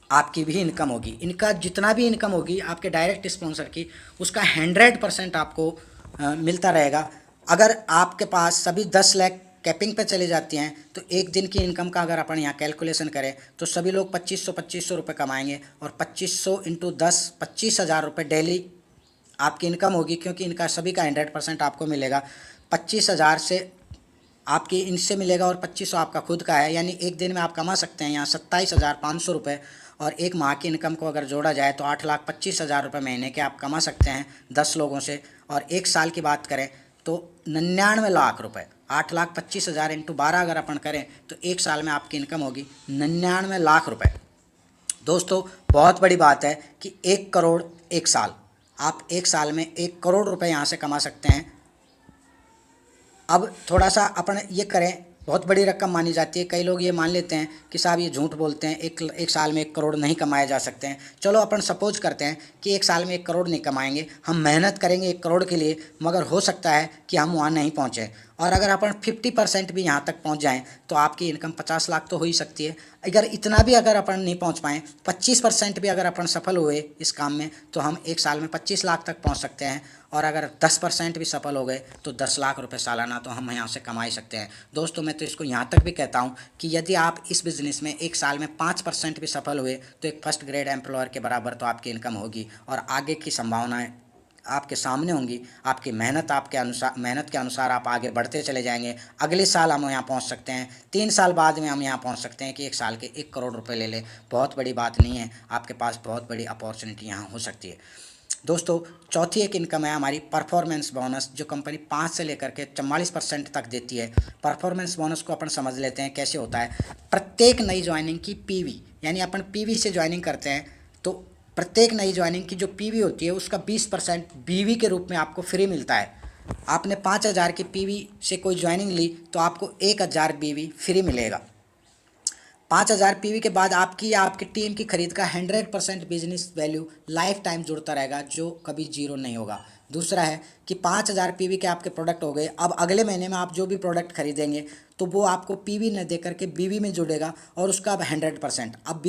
आपकी भी इनकम होगी। इनका जितना भी इनकम होगी आपके डायरेक्ट स्पॉन्सर की, उसका 100% आपको मिलता रहेगा। अगर आपके पास सभी 10 लाख कैपिंग पे चली जाती हैं तो एक दिन की इनकम का अगर अपन यहाँ कैलकुलेशन करें तो सभी लोग 2,500 रुपये कमाएंगे। और 2,500 इंटू 10 25,000 रुपये डेली आपकी इनकम होगी, क्योंकि इनका सभी का 100% आपको मिलेगा। 25,000 से आपकी इनसे मिलेगा और 2,500 आपका खुद का है। यानी एक दिन में आप कमा सकते हैं यहाँ 27,500 रुपये। और एक माह की इनकम को अगर जोड़ा जाए तो 8,25,000 रुपये महीने के आप कमा सकते हैं 10 लोगों से। और एक साल की बात करें तो 99 लाख रुपये, 8,25,000 इंटू 12 अगर अपन करें तो एक साल में आपकी इनकम होगी 99 लाख रुपये। दोस्तों, बहुत बड़ी बात है कि 1 करोड़ एक साल, आप एक साल में 1 करोड़ रुपए यहाँ से कमा सकते हैं। अब थोड़ा सा अपन ये करें, बहुत बड़ी रकम मानी जाती है। कई लोग ये मान लेते हैं कि साहब ये झूठ बोलते हैं, एक साल में 1 करोड़ नहीं कमाए जा सकते हैं। चलो अपन सपोज करते हैं कि एक साल में 1 करोड़ नहीं कमाएंगे, हम मेहनत करेंगे 1 करोड़ के लिए, मगर हो सकता है कि हम वहाँ नहीं पहुँचें। और अगर अपन 50% भी यहाँ तक पहुँच जाएँ तो आपकी इनकम 50 लाख तो हो ही सकती है। अगर इतना भी अगर अपन नहीं पहुँच पाएँ, 25% भी अगर अपन सफल हुए इस काम में तो हम एक साल में 25 लाख तक पहुँच सकते हैं। और अगर 10% भी सफल हो गए तो 10 लाख रुपए सालाना तो हम यहाँ से कमा ही सकते हैं। दोस्तों, मैं तो इसको यहाँ तक भी कहता हूँ कि यदि आप इस बिज़नेस में एक साल में 5% भी सफल हुए तो एक फर्स्ट ग्रेड एम्प्लॉयर के बराबर तो आपकी इनकम होगी। और आगे की संभावनाएं आपके सामने होंगी। आपकी मेहनत के अनुसार आप आगे बढ़ते चले जाएंगे। अगले साल हम यहाँ पहुँच सकते हैं, 3 साल बाद में हम यहाँ पहुँच सकते हैं कि एक साल के 1 करोड़ रुपए ले लें। बहुत बड़ी बात नहीं है, आपके पास बहुत बड़ी अपॉर्चुनिटी यहाँ हो सकती है। दोस्तों, चौथी एक इनकम है हमारी परफॉर्मेंस बोनस, जो कंपनी 5 से लेकर के 44% तक देती है। परफॉर्मेंस बोनस को अपन समझ लेते हैं कैसे होता है। प्रत्येक नई ज्वाइनिंग की पीवी, यानी अपन पीवी से ज्वाइनिंग करते हैं तो प्रत्येक नई ज्वाइनिंग की जो पीवी होती है उसका 20% बीवी के रूप में आपको फ्री मिलता है। आपने 5,000 की पीवी से कोई ज्वाइनिंग ली तो आपको 1,000 पीवी फ्री मिलेगा। 5,000 पीवी के बाद आपकी या आपकी टीम की खरीद का 100% बिजनेस वैल्यू लाइफ टाइम जुड़ता रहेगा, जो कभी जीरो नहीं होगा। दूसरा है कि 5,000 पीवी के आपके प्रोडक्ट हो गए, अब अगले महीने में आप जो भी प्रोडक्ट खरीदेंगे तो वो आपको पीवी न दे करके बीवी में जुड़ेगा, और उसका अब 100%, अब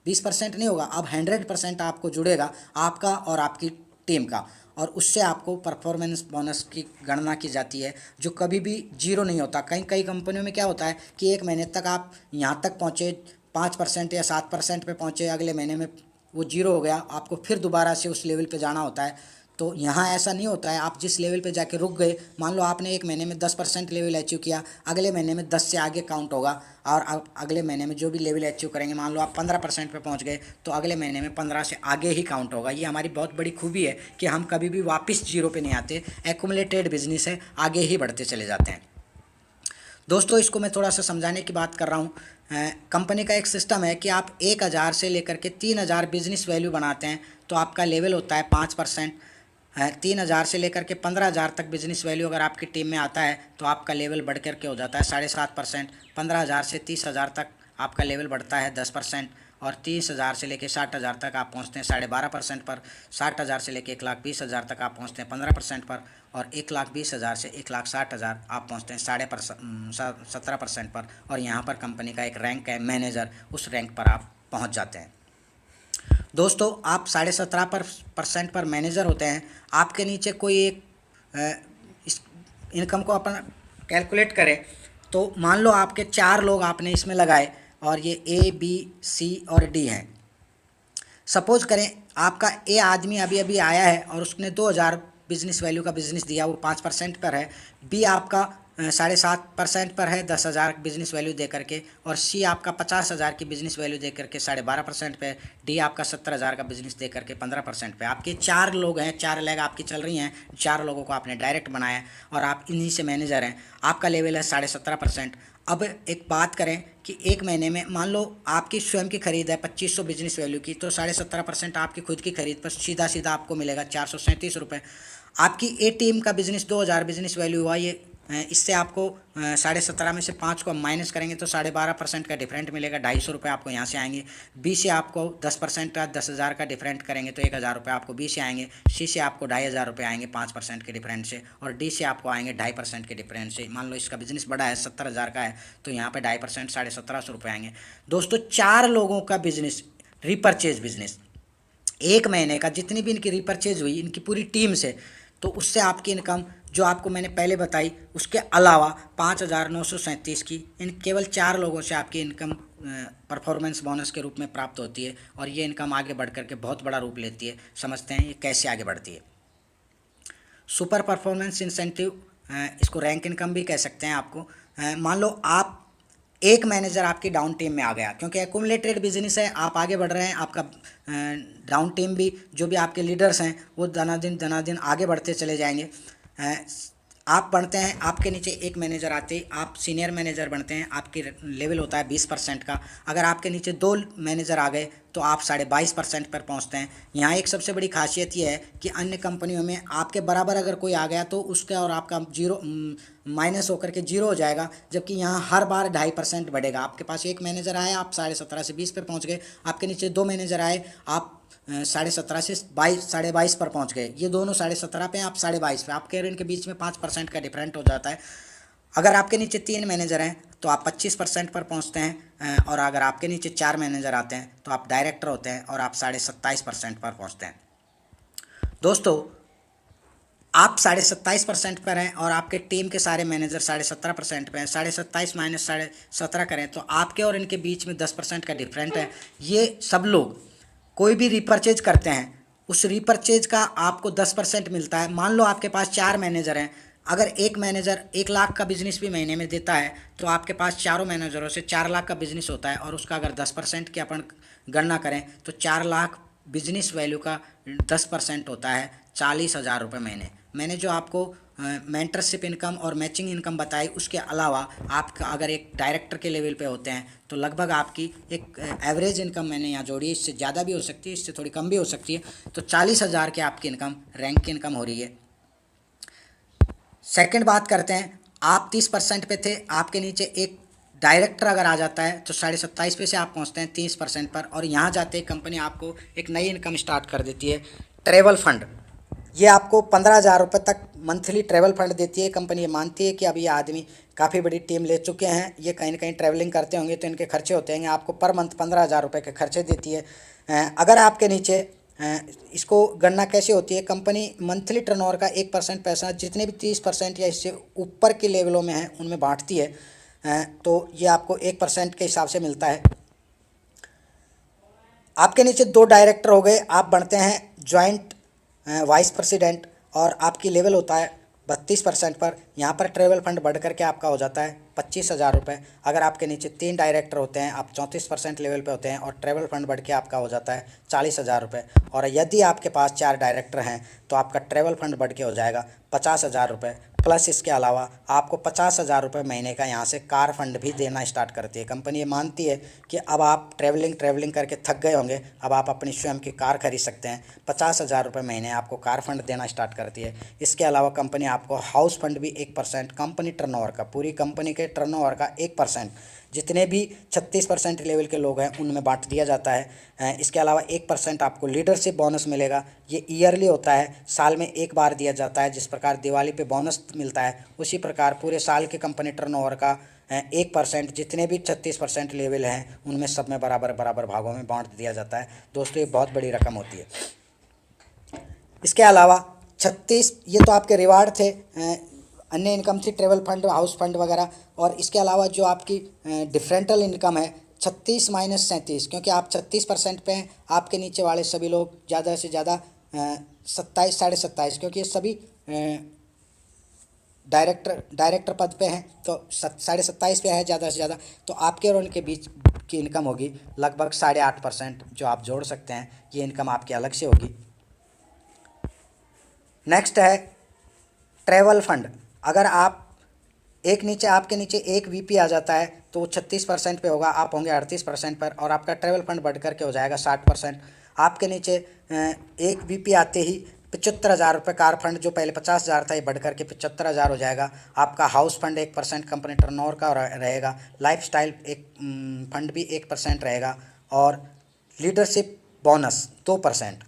20% नहीं होगा, अब 100% आपको जुड़ेगा, आपका और आपकी टीम का। और उससे आपको परफॉर्मेंस बोनस की गणना की जाती है, जो कभी भी जीरो नहीं होता। कई कई कंपनियों में क्या होता है कि एक महीने तक आप यहाँ तक पहुँचे, 5% या 7% पे पहुँचे, अगले महीने में वो जीरो हो गया, आपको फिर दोबारा से उस लेवल पे जाना होता है। तो यहाँ ऐसा नहीं होता है, आप जिस लेवल पे जाके रुक गए, मान लो आपने एक महीने में 10% लेवल अचीव किया, अगले महीने में 10 से आगे काउंट होगा, और आप अगले महीने में जो भी लेवल अचीव करेंगे, मान लो आप 15% पे पहुँच गए तो अगले महीने में 15 से आगे ही काउंट होगा। ये हमारी बहुत बड़ी खूबी है कि हम कभी भी वापस जीरो पे नहीं आते, एक्यूमुलेटेड बिजनेस है, आगे ही बढ़ते चले जाते हैं। दोस्तों, इसको मैं थोड़ा सा समझाने की बात कर रहा हूँ। कंपनी का एक सिस्टम है कि आप 1,000 से लेकर के 3,000 बिजनेस वैल्यू बनाते हैं तो आपका लेवल होता है 5%। 3,000 से लेकर के 15,000 तक बिजनेस वैल्यू अगर आपकी टीम में आता है तो आपका लेवल बढ़ कर के हो जाता है 7.5%। 15,000 से 30,000 तक आपका लेवल बढ़ता है 10%, और 30,000 से लेकर 60,000 तक आप पहुंचते हैं 12.5% पर। 60,000 से लेकर 1,20,000 तक आप पहुंचते हैं 15% पर, और 1,20,000 से 1,60,000 आप पहुंचते हैं 17% पर। और यहाँ पर कंपनी का एक रैंक है मैनेजर, उस रैंक पर आप पहुँच जाते हैं। दोस्तों, आप 17.5% पर मैनेजर होते हैं, आपके नीचे कोई एक इस इनकम को अपन कैलकुलेट करें तो मान लो आपके 4 लोग आपने इसमें लगाए, और ये A, B, C और D हैं। सपोज करें आपका ए आदमी अभी अभी आया है और उसने 2,000 बिजनेस वैल्यू का बिजनेस दिया, वो 5% पर है। बी आपका 7.5% पर है 10,000 बिजनेस वैल्यू दे करके, और सी आपका 50,000 की बिजनेस वैल्यू दे करके 12.5% पे, डी आपका 70,000 का बिजनेस दे करके 15% पे। आपके 4 लोग हैं, 4 लेग आपकी चल रही हैं, 4 लोगों को आपने डायरेक्ट बनाया है और आप इन्हीं से मैनेजर हैं। आपका लेवल है 17.5%। अब एक बात करें कि एक महीने में मान लो आपकी स्वयं की खरीद है 2,500 बिजनेस वैल्यू की, तो 17.5% आपकी खुद की खरीद पर सीधा सीधा आपको मिलेगा 437 रुपये। आपकी ए टीम का बिजनेस 2,000 बिजनेस वैल्यू हुआ, ये इससे आपको 17.5 में से 5 को हम माइनस करेंगे तो 12.5% का डिफरेंट मिलेगा, 250 रुपये आपको यहाँ से आएंगे। बी से आपको 10% का 10,000 का डिफरेंट करेंगे तो 1,000 रुपये आपको बी से आएंगे। सी से आपको 2,500 रुपये आएंगे 5% के डिफरेंट से, और डी से आपको आएंगे 2.5% के डिफरेंट से। मान लो इसका बिजनेस बड़ा है 70,000 का है तो यहाँ पे 2.5% 1,750 रुपये आएंगे। दोस्तों, 4 लोगों का बिजनेस, रिपर्चेज बिजनेस, एक महीने का जितनी भी इनकी रिपर्चेज हुई इनकी पूरी टीम से, तो उससे आपकी इनकम जो आपको मैंने पहले बताई उसके अलावा 5,937 की इन केवल 4 लोगों से आपकी इनकम परफॉर्मेंस बोनस के रूप में प्राप्त होती है। और ये इनकम आगे बढ़ कर के बहुत बड़ा रूप लेती है। समझते हैं ये कैसे आगे बढ़ती है। सुपर परफॉर्मेंस इंसेंटिव, इसको रैंक इनकम भी कह सकते हैं आपको। मान लो आप एक मैनेजर आपकी डाउन टीम में आ गया, क्योंकि एक्यूमुलेटेड बिजनेस है, आप आगे बढ़ रहे हैं, आपका डाउन टीम भी जो भी आपके लीडर्स हैं वो दनादिन आगे बढ़ते चले जाएंगे। आप बढ़ते हैं, आपके नीचे एक मैनेजर आते ही आप सीनियर मैनेजर बनते हैं, आपकी लेवल होता है 20% का। अगर आपके नीचे 2 मैनेजर आ गए तो आप 22.5% पर पहुंचते हैं। यहाँ एक सबसे बड़ी खासियत यह है कि अन्य कंपनियों में आपके बराबर अगर कोई आ गया तो उसका और आपका जीरो माइनस होकर के जीरो हो जाएगा, जबकि यहाँ हर बार 2.5% बढ़ेगा। आपके पास एक मैनेजर आया, आप 17.5 से 20 पर पहुँच गए, आपके नीचे 2 मैनेजर आए, आप 17.5 से 22 पर पहुंच गए। ये दोनों 17.5 पे, आप 22 पे, आपके और इनके बीच में 5% का डिफरेंट हो जाता है। अगर आपके नीचे 3 मैनेजर हैं तो आप 25% पर पहुंचते हैं, और अगर आपके नीचे 4 मैनेजर आते हैं तो आप डायरेक्टर होते हैं और आप 27.5% पर पहुंचते हैं। दोस्तों, आप 27.5% पर हैं और आपके टीम के सारे मैनेजर 17.5% पे हैं। 27.5 माइनस 17.5 करें तो आपके और इनके बीच में 10% का डिफरेंट है। ये सब लोग कोई भी रिपर्चेज करते हैं, उस रिपर्चेज का आपको 10% मिलता है। मान लो आपके पास 4 मैनेजर हैं, अगर एक मैनेजर 1 लाख का बिजनेस भी महीने में देता है तो आपके पास चारों मैनेजरों से 4 लाख का बिजनेस होता है, और उसका अगर 10% की अपन गणना करें तो 4 लाख बिजनेस वैल्यू का 10% होता है 40,000 रुपये महीने। मैंने जो आपको मेंटरशिप इनकम और मैचिंग इनकम बताई, उसके अलावा आपका अगर एक डायरेक्टर के लेवल पे होते हैं तो लगभग आपकी एक एवरेज इनकम मैंने यहाँ जोड़ी है, इससे ज़्यादा भी हो सकती है, इससे थोड़ी कम भी हो सकती है। तो 40,000 की आपकी इनकम रैंक की इनकम हो रही है। सेकंड बात करते हैं, आप 30% पे थे, आपके नीचे एक डायरेक्टर अगर आ जाता है तो 27.5 पे से आप पहुंचते हैं 30% पर, और यहाँ जाते ही कंपनी आपको एक नई इनकम स्टार्ट कर देती है, ट्रैवल फंड। ये आपको 15,000 रुपये तक मंथली ट्रैवल फंड देती है कंपनी। ये मानती है कि अब ये आदमी काफ़ी बड़ी टीम ले चुके हैं, ये कहीं ना कहीं ट्रैवलिंग करते होंगे तो इनके खर्चे होते हैं, आपको पर मंथ 15,000 रुपये के खर्चे देती है। अगर आपके नीचे इसको गणना कैसे होती है, कंपनी मंथली टर्नओवर का 1% पैसा जितने भी 30% या इससे ऊपर के लेवलों में हैं उनमें बांटती है, तो ये आपको 1% के हिसाब से मिलता है। आपके नीचे 2 डायरेक्टर हो गए, आप बनते हैं जॉइंट वाइस प्रेसिडेंट, और आपकी लेवल होता है 32% पर। यहाँ पर ट्रैवल फंड बढ़ करके आपका हो जाता है 25,000 रुपये। अगर आपके नीचे 3 डायरेक्टर होते हैं, आप 34% लेवल पे होते हैं, और ट्रैवल फंड बढ़ के आपका हो जाता है 40,000 रुपये। और यदि आपके पास 4 डायरेक्टर हैं तो आपका ट्रैवल फंड बढ़ के हो जाएगा 50,000 रुपये। प्लस इसके अलावा आपको 50,000 रुपये महीने का यहाँ से कार फंड भी देना स्टार्ट करती है कंपनी। ये मानती है कि अब आप ट्रैवलिंग करके थक गए होंगे, अब आप अपनी स्वयं की कार खरीद सकते हैं। 50,000 रुपये महीने आपको कार फंड देना स्टार्ट करती है। इसके अलावा कंपनी आपको हाउस फंड भी 1% कंपनी टर्नओवर का, पूरी कंपनी के टर्नओवर का 1% जितने भी 36% लेवल के लोग हैं उनमें बांट दिया जाता है। इसके अलावा 1% आपको लीडरशिप बोनस मिलेगा। ये ईयरली होता है, साल में एक बार दिया जाता है। जिस प्रकार दिवाली पे बोनस मिलता है उसी प्रकार पूरे साल के कंपनी टर्नओवर का 1% जितने भी 36% लेवल हैं उनमें सब में बराबर बराबर भागों में बांट दिया जाता है। दोस्तों ये बहुत बड़ी रकम होती है। इसके अलावा 36 ये तो आपके रिवार्ड थे, अन्य इनकम थी ट्रेवल फंड, हाउस फंड वगैरह। और इसके अलावा जो आपकी डिफरेंटल इनकम है 36 माइनस 37, क्योंकि आप 36% पे हैं, आपके नीचे वाले सभी लोग ज़्यादा से ज़्यादा 27 27.5, क्योंकि ये सभी डायरेक्टर पद पे हैं तो 27.5 पे है ज़्यादा से ज़्यादा, तो आपके और उनके बीच की इनकम होगी लगभग 8.5%, जो आप जोड़ सकते हैं। ये इनकम आपकी अलग से होगी। नेक्स्ट है ट्रैवल फंड। अगर आप आपके नीचे एक वीपी आ जाता है तो वो 36% पे होगा, आप होंगे 38% पर, और आपका ट्रैवल फंड बढ़ करके हो जाएगा 60%। आपके नीचे एक वीपी आते ही 75,000 रुपये कार फंड, जो पहले 50,000 था, ये बढ़ करके 75,000 हो जाएगा। आपका हाउस फंड 1% कंपनी टर्नओवर का रहेगा। लाइफस्टाइल फंड भी 1% रहेगा, और लीडरशिप बोनस 2%।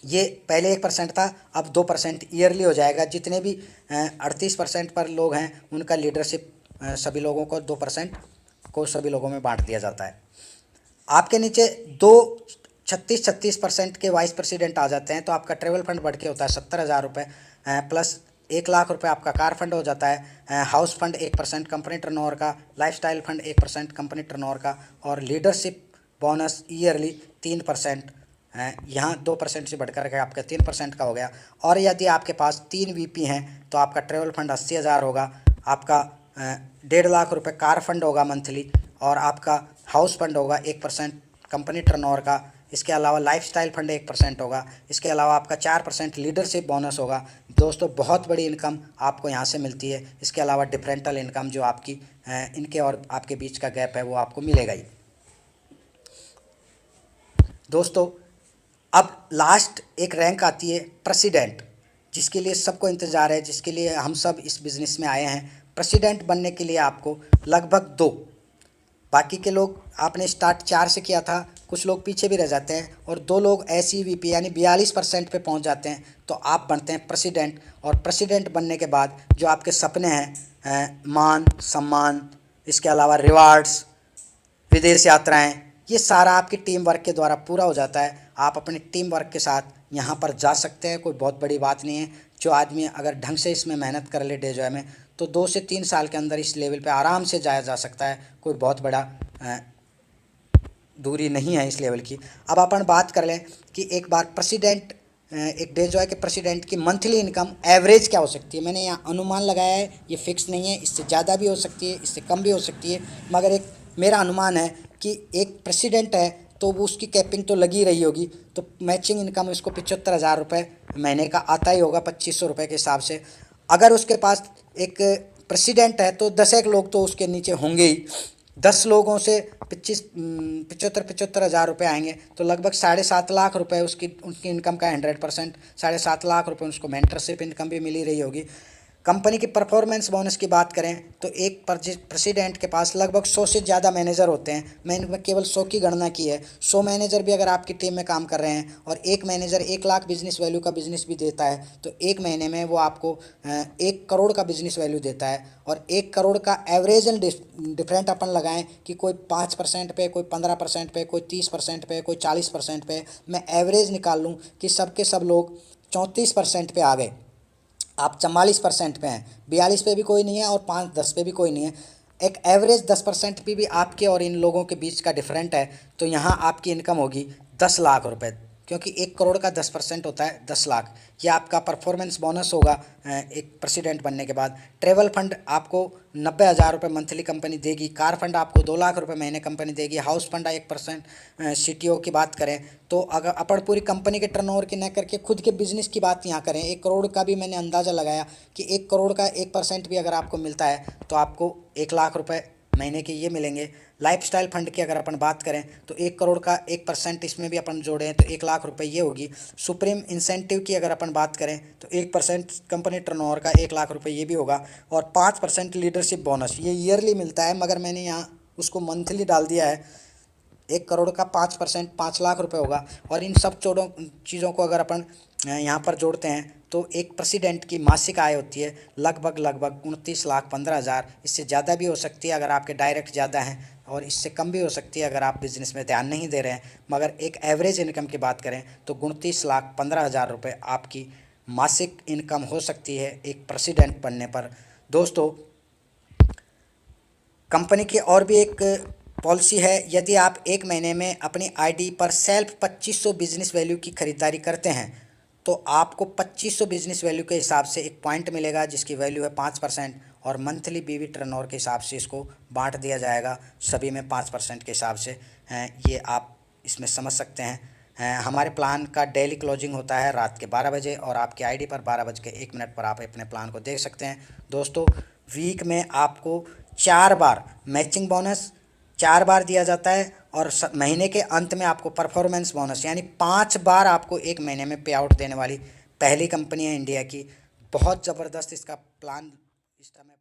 ये पहले 1% था, अब 2% ईयरली हो जाएगा। जितने भी 38% पर लोग हैं उनका लीडरशिप सभी लोगों को 2% को सभी लोगों में बांट दिया जाता है। आपके नीचे 36% के वाइस प्रेसिडेंट आ जाते हैं तो आपका ट्रैवल फंड बढ़ के होता है 70,000 रुपये, प्लस 1 लाख रुपये आपका कार फंड हो जाता है। हाउस फंड 1% कंपनी टर्नओवर का, लाइफस्टाइल फंड 1% कंपनी टर्नओवर का, और लीडरशिप बोनस ईयरली 3%। यहाँ 2% से बढ़कर के आपका 3% का हो गया। और यदि आपके पास 3 वीपी हैं तो आपका ट्रैवल फंड 80,000 होगा, आपका 1.5 लाख रुपये कार फंड होगा मंथली, और आपका हाउस फंड होगा 1% कंपनी टर्नओवर का। इसके अलावा लाइफस्टाइल फंड 1% होगा। इसके अलावा आपका 4% लीडरशिप बोनस होगा। दोस्तों बहुत बड़ी इनकम आपको यहाँ से मिलती है। इसके अलावा डिफरेंटल इनकम जो आपकी इनके और आपके बीच का गैप है वो आपको मिलेगा ही। दोस्तों अब लास्ट एक रैंक आती है प्रेसिडेंट, जिसके लिए सबको इंतज़ार है, जिसके लिए हम सब इस बिज़नेस में आए हैं। प्रेसिडेंट बनने के लिए आपको लगभग 2, बाकी के लोग आपने स्टार्ट 4 से किया था, कुछ लोग पीछे भी रह जाते हैं, और 2 लोग ऐसी वीपी यानी 42% पे पहुंच जाते हैं तो आप बनते हैं प्रेसिडेंट। और प्रेसिडेंट बनने के बाद जो आपके सपने हैं, मान सम्मान, इसके अलावा रिवार्ड्स, विदेश यात्राएं, ये सारा आपकी टीम वर्क के द्वारा पूरा हो जाता है। आप अपनी टीम वर्क के साथ यहाँ पर जा सकते हैं, कोई बहुत बड़ी बात नहीं है। जो आदमी अगर ढंग से इसमें मेहनत कर ले डे जॉय में, तो 2 से 3 साल के अंदर इस लेवल पे आराम से जाया जा सकता है। कोई बहुत बड़ा दूरी नहीं है इस लेवल की। अब अपन बात कर लें कि एक बार प्रेसिडेंट, एक डे जॉय के प्रेसिडेंट की मंथली इनकम एवरेज क्या हो सकती है। मैंने यहाँ अनुमान लगाया है, ये फिक्स नहीं है, इससे ज़्यादा भी हो सकती है, इससे कम भी हो सकती है, मगर एक मेरा अनुमान है कि एक प्रेसिडेंट है तो वो उसकी कैपिंग तो लगी रही होगी, तो मैचिंग इनकम उसको 75,000 रुपये महीने का आता ही होगा 2,500 रुपये के हिसाब से। अगर उसके पास एक प्रेसिडेंट है तो 10 एक लोग तो उसके नीचे होंगे ही, 10 लोगों से 75 हज़ार रुपये आएंगे, तो लगभग 7.5 लाख रुपए उनकी इनकम का 100%, 7.5 लाख रुपए उसको मेंटरशिप इनकम भी मिली रही होगी। कंपनी की परफॉर्मेंस बोनस की बात करें तो एक प्रेसिडेंट के पास लगभग 100 से ज़्यादा मैनेजर होते हैं। मैंने केवल 100 की गणना की है। 100 मैनेजर भी अगर आपकी टीम में काम कर रहे हैं और एक मैनेजर 1 लाख बिजनेस वैल्यू का बिजनेस भी देता है, तो एक महीने में वो आपको 1 करोड़ का बिजनेस वैल्यू देता है। और 1 करोड़ का एवरेज एंड डिफरेंट अपन लगाएं कि कोई 5% पे, कोई 15% पे, कोई 30% पे, कोई 40% पे, मैं एवरेज निकाल लूँ कि सब के सब लोग 34% पे आ गए, आप 44% पे हैं, 42 पे भी कोई नहीं है और 5-10 पे भी कोई नहीं है, एक एवरेज 10% पे भी आपके और इन लोगों के बीच का डिफरेंट है, तो यहाँ आपकी इनकम होगी 10 लाख रुपए, क्योंकि 1 करोड़ का 10% होता है 10 लाख। ये आपका परफॉर्मेंस बोनस होगा एक प्रेसिडेंट बनने के बाद। ट्रेवल फंड आपको 90 हज़ार रुपये मंथली कंपनी देगी। कार फंड आपको 2 लाख रुपए महीने कंपनी देगी। हाउस फंड 1% सीटीओ की बात करें तो अगर अपन पूरी कंपनी के टर्नओवर की न करके खुद के बिजनेस की बात यहाँ करें, 1 करोड़ का भी मैंने अंदाज़ा लगाया कि 1 करोड़ का 1% भी अगर आपको मिलता है तो आपको 1 लाख रुपए महीने के ये मिलेंगे। लाइफस्टाइल फंड की अगर अपन बात करें तो 1 करोड़ का 1% इसमें भी अपन जोड़ें तो 1 लाख रुपए ये होगी। सुप्रीम इंसेंटिव की अगर अपन बात करें तो 1% कंपनी टर्नओवर का 1 लाख रुपए ये भी होगा। और 5% लीडरशिप बोनस ये ईयरली मिलता है, मगर मैंने यहाँ उसको मंथली डाल दिया है। 1 करोड़ का 5% 5 लाख रुपए होगा। और इन सब चीज़ों को अगर अपन यहाँ पर जोड़ते हैं तो एक प्रेसिडेंट की मासिक आय होती है लगभग 29 लाख 15 हज़ार। इससे ज़्यादा भी हो सकती है अगर आपके डायरेक्ट ज़्यादा हैं, और इससे कम भी हो सकती है अगर आप बिज़नेस में ध्यान नहीं दे रहे हैं। मगर एक एवरेज इनकम की बात करें तो 29 लाख 15 हज़ार रुपये आपकी मासिक इनकम हो सकती है एक प्रेसिडेंट बनने पर। दोस्तों, कंपनी की और भी एक पॉलिसी है, यदि आप एक महीने में अपनी आईडी पर सेल्फ 2500 बिजनेस वैल्यू की खरीदारी करते हैं तो आपको 2500 बिजनेस वैल्यू के हिसाब से एक पॉइंट मिलेगा जिसकी वैल्यू है 5%। और मंथली बीवी टर्नओवर के हिसाब से इसको बांट दिया जाएगा सभी में 5% के हिसाब से। ये आप इसमें समझ सकते हैं। हमारे प्लान का डेली क्लोजिंग होता है रात के 12 बजे और आपकी आईडी पर 12:01 पर आप अपने प्लान को देख सकते हैं। दोस्तों, वीक में आपको 4 बार मैचिंग बोनस 4 बार दिया जाता है और महीने के अंत में आपको परफॉर्मेंस बोनस यानी 5 बार आपको एक महीने में पे आउट देने वाली पहली कंपनी है इंडिया की। बहुत ज़बरदस्त इसका प्लान इस समय